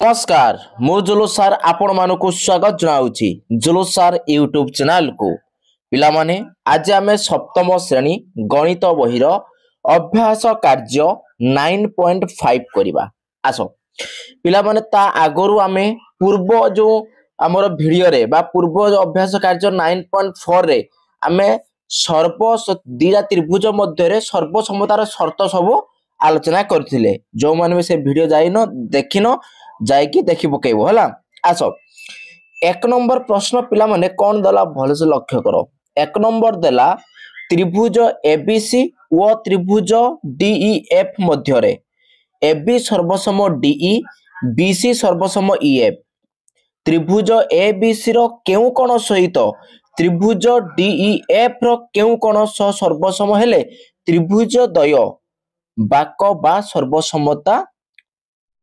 नमस्कार मु जुलूस सार आपण मानकु स्वागत जनाउछि जुलूस सार यूट्यूब चैनल को पिला माने आज आमे सप्तम श्रेणी गणित बहिर अभ्यास कार्य 9.5 करिबा आसो पिला माने ता आगरु आमे पूर्व जो हमर वीडियो रे बा पूर्व अभ्यास कार्य 9.4 रे आमे सर्व दीरा त्रिभुज मध्य रे सर्वसमतार शर्त सब आलोचना करथिले जो माने से वीडियो जाइनो देखिनो जाइकी देखि पकेबो हला आसो एक नंबर प्रश्न पिला माने कोन दला भल से लक्ष्य करो एक नंबर देला त्रिभुज एबीसी व त्रिभुज डीईएफ मध्य रे एबी सर्वसम डीई बीसी सर्वसम ईएफ त्रिभुज एबीसी रो केउ कोण सहित त्रिभुज डीईएफ रो केउ कोण सर्वसम हेले त्रिभुज द्वय बाक बा सर्वसमता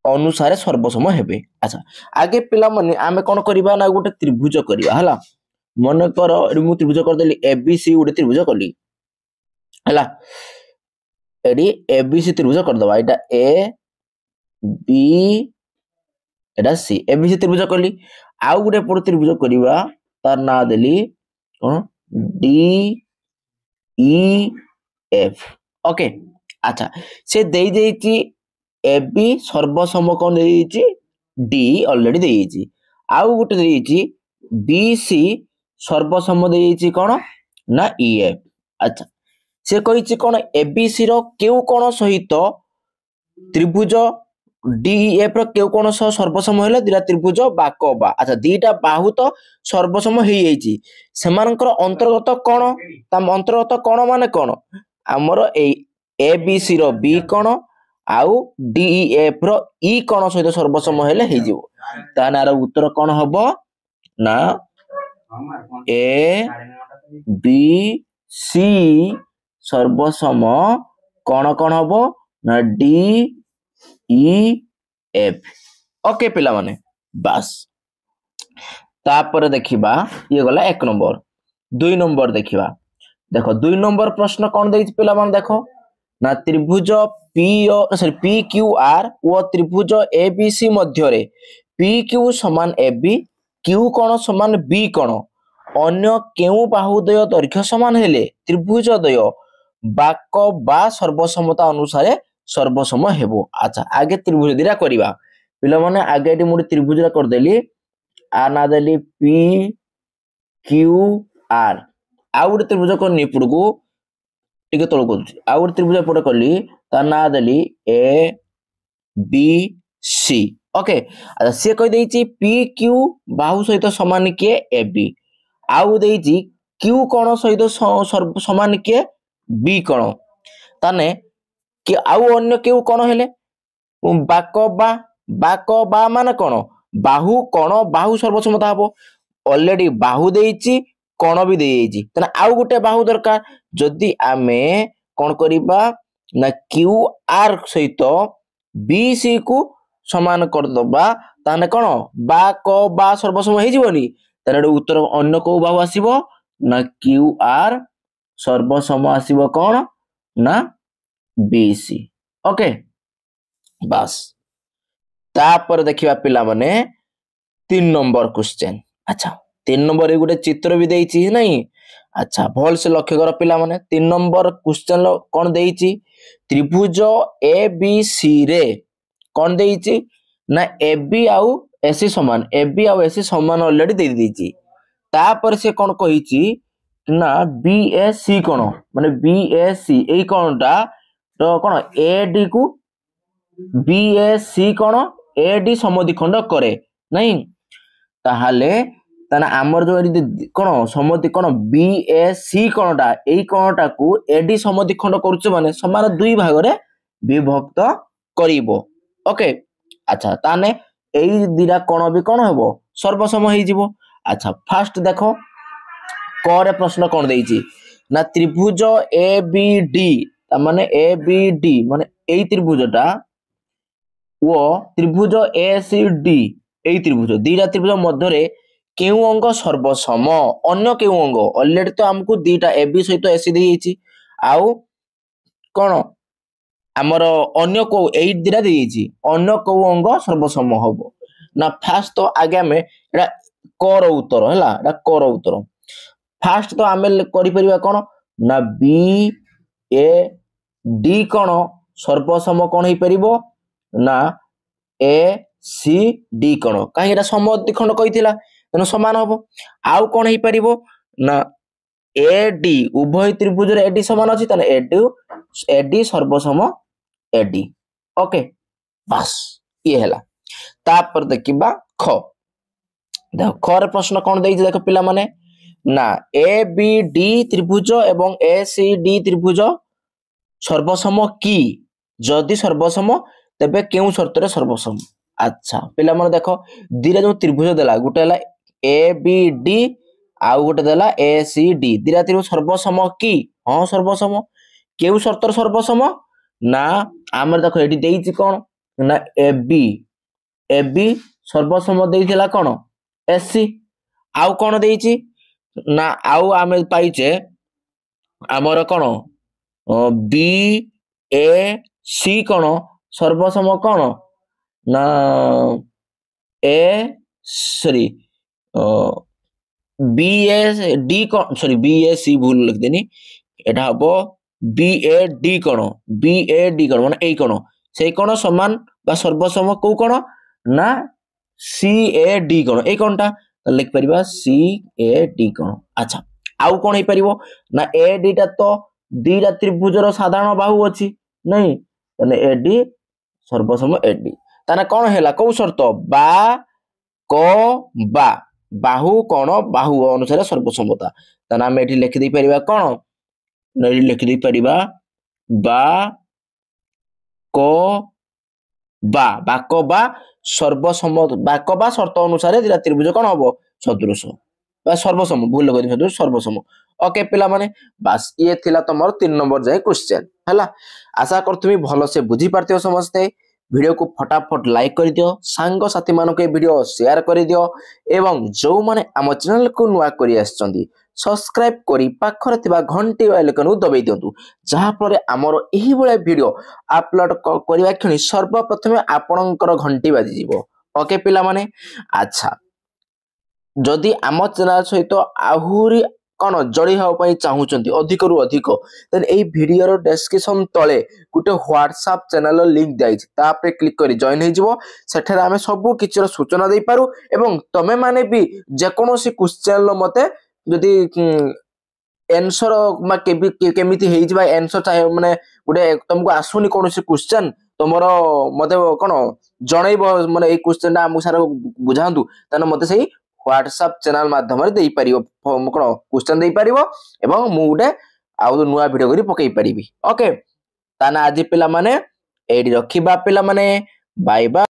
अनुसार सर्वसम हेबे। अच्छा आगे पिला माने आमे कोन करबा ना गोटे त्रिभुज करबा हला मन कर मु त्रिभुज कर देली एबीसी गोटे त्रिभुज करली हला एडी एबीसी त्रिभुज कर दबा एटा A B Etah C ABC त्रिभुज करली आउ गोटे पड़ त्रिभुज करबा तार ना देली कोन डी ई एफ ओके। अच्छा से देई देइची एबी सर्वसम कोन देइची डी ऑलरेडी देइची आउ गोटे देइची बीसी सर्वसम देइची कोन ना ईएफ। अच्छा से कहिची कोन एबीसी रो केउ कोन सहित त्रिभुज डीईएफ रो केउ कोन सह सर्वसम हेले दिरा त्रिभुज बाक बा। अच्छा दीटा बाहु तो सर्वसम हेई जाईची सेमानकर अंतर्गत कोन ता अंतर्गत कोन माने कोन हमर ए एबीसी रो बी कोन आउ डीईएफ रो ई कोन सहित सर्वसम हेले हेई जिवो ता नार उत्तर कोन हबो ना ए बी सी सर्वसम कोन कोन हबो ना डी ई एफ ओके पिला माने बस तापर देखिबा ये गला एक नंबर दुई नंबर देखिबा देखो दुई नंबर प्रश्न कोन देइछ पिला माने देखो ना त्रिभुज पी क्यू आर व त्रिभुज एबीसी मध्य रे पी क्यू समान एबी क्यू कोण समान बी कोण अन्य केउ बाहुद्वय दैर्घ्य समान हेले त्रिभुज द्वय बाक बा सर्वसमता अनुसार सर्वसम हेबो। अच्छा आगे त्रिभुज दिरा करबा पिला माने आगे एटी मुडी त्रिभुजरा कर देली आ ना देली पी क्यू आर आ गुटे त्रिभुज करनी पुडको टिके तळ करछि आ गुटे त्रिभुज पड करली ता ना देली ए बी सी ओके। अच्छा से कहि देछि पी क्यू बाहु सहित समान के ए बी आउ देछि क्यू कोण सहित समान के बी कोण ताने कि आउ अन्य केउ कोण हेले बाक बा माने कोण बाहु कोण बाहु सर्वसमता हबो ऑलरेडी बाहु देछि कोण भी देछि तने आउ गुटे बाहु दरकार जदी आमे कोन करिबा ना क्यू आर सहित बी सी को समान कर दबा ताने कोन बाक बा सर्वसम हे जिवनी तने उत्तर अन्य को बाहु आसीबो ना क्यू आर सर्वसम आसीबो कोन ना बीसी ओके बस तापर देखिबा पिला माने 3 नंबर क्वेश्चन। अच्छा 3 नंबर ए गुटे चित्र भी देइची नहीं। अच्छा भल से लक्ष्य कर पिला माने 3 नंबर क्वेश्चन कोन देइची त्रिभुज ए बी सी रे कोन देइची ना ए बी आउ एसी समान ए बी आउ एसी समान ऑलरेडी दे देइची तापर से कोन कहिची ना बी ए सी कोन माने बी ए सी एई कोनटा तो कोन ए डी को बी ए सी कोन ए डी समद्विखंड करे नहीं ताहाले ताना हमर जो कोन समद्वि कोन बी ए सी कोनटा एई कोनटा को ए डी समद्विखंड करूछ माने समान दुई भाग रे विभक्त करिवो ओके। अच्छा ताने एई दिरा कोन भी कोन हेबो सर्वसम हेई जिवो। अच्छा फर्स्ट देखो करे प्रश्न कोन देइची ना त्रिभुज ए बी डी ता माने ए बी डी माने एई त्रिभुजटा वो त्रिभुज ए सी डी एई त्रिभुज दीटा त्रिभुज मध्य रे केउ अंग सर्वसम अन्य केउ अंग ऑलरेडी तो हमको दीटा ए बी सहित ए सी देइची आउ कोन ଆମର ଅନ୍ୟ କୋଉ ଏଇ ଦିଟା ଦେଇଛି ଅନ୍ୟ କୋଉ ଅଙ୍ଗ ସର୍ବସମ ହବ ନା ଫାଷ୍ଟ ତ ଆगे ଆମେ ଏଟା କ ର ଉତ୍ତର ହେଲା ଏଟା କ ର ଉତ୍ତର ଫାଷ୍ଟ ତ ଆମେ କରିପାରିବା କଣ ନା ବি ଏ ଡି କଣ ସର୍ବସମ କଣ ହେଇପାରିବ ନା ए सी डी कण कहीं एटा समद्विखंड कहिथिला तेणु समान हबो आउ कोन हे परिबो ना ए डी उभय त्रिभुज रे एडी समान अछि तने एडी सर्वसम एडी ओके बस ये हैला तापर देखिबा ख देखो ख रे प्रश्न कोन देइछ देखो पिला माने ना ए बी डी त्रिभुज एवं ए सी डी त्रिभुज सर्वसम की जदि सर्वसम तेबे केउ शर्त रे सर्वसम अच्छा पिला माने देखो दिरा जो त्रिभुज देला गुटे हला ए बी डी आउ गोटे देला ए सी डी दिरा त्रिभुज सर्वसम की हां सर्वसम केउ शर्त रे सर्वसम ना आमर देखो एठी देइछि कोन ना ए बी सर्वसम देइथिला कोन एसी आउ कोन देइछि ना आउ आमे पाइचे आमर कोन बी ए सी कोन सर्वसम कोन ना A sorry B A D कोन सॉरी बी ए सी भूल लिख देनी एटा हबो बी ए डी कोन माने एई कोन सेई कोन समान बा सर्वसम को कोन ना सी ए डी कोन एई कोनटा लिख परिबा सी ए डी कोन अच्छा आउ कोन हे परिबो ना ए डी टा तो दीटा त्रिभुज रो साधारण बाहु अछि नहीं तने ए डी सर्वसम एडी ताना कौन हैला कौ शर्त बा क बा बाहु कोन बाहु अनुसार सर्वसमता ताना हम एठी लिखि दे परिबा कोन नरी लिखि दे परिबा बा क बा सर्वसम बा क बा शर्त अनुसार दिला त्रिभुज कोन हबो सदृश बा सर्वसम भूल लगे सदृश सर्वसम ओके पिला माने बस ये थिला तमर 3 नंबर जाय क्वेश्चन हला आशा करथुमी भलो से बुझी पारतियो समझते वीडियो को फटाफट लाइक कर दियो सांग साथी मानो के वीडियो शेयर कर दियो एवं जो माने आम चैनल को नुआ करी आछंदी सब्सक्राइब करी पाखरे थिबा घंटी आइकन को दबाई दियंतु जहा पर हमर एही बळे वीडियो अपलोड करबा खणी सर्वप्रथम आपनकर घंटी बाजी जीवो ओके पिला माने अच्छा जदि आम चैनल सहित आहुरी कौन जड़ी हाँ चाहूँगी अधिक रु अधिक देन एई वीडियो रो डिस्क्रिप्शन तले गोटे व्हाट्सएप चैनल लिंक दिखाई तापर क्लिक कर जॉइन हो सेठारे आमे सब किछर सूचना दे पारू एवं तमे माने भी जेकोसी क्वेश्चन मते जदि आंसर मा केमिति हेइ जिबा आंसर चाहे माने गोटे तुमको आसुनी कोनोसी क्वेश्चन तमरो मते कोन जणैबो माने एई क्वेश्चन आमु सारा बुझांतु तने मते सही व्हाट्सएप चैनल माध्यम रे देई परिबो कोन क्वेश्चन देई परिबो एवं मु गुटे आउ नुआ वीडियो करी पकई परिबी ओके ताना आज पिला माने एडी रखिबा पिला माने बाय बाय।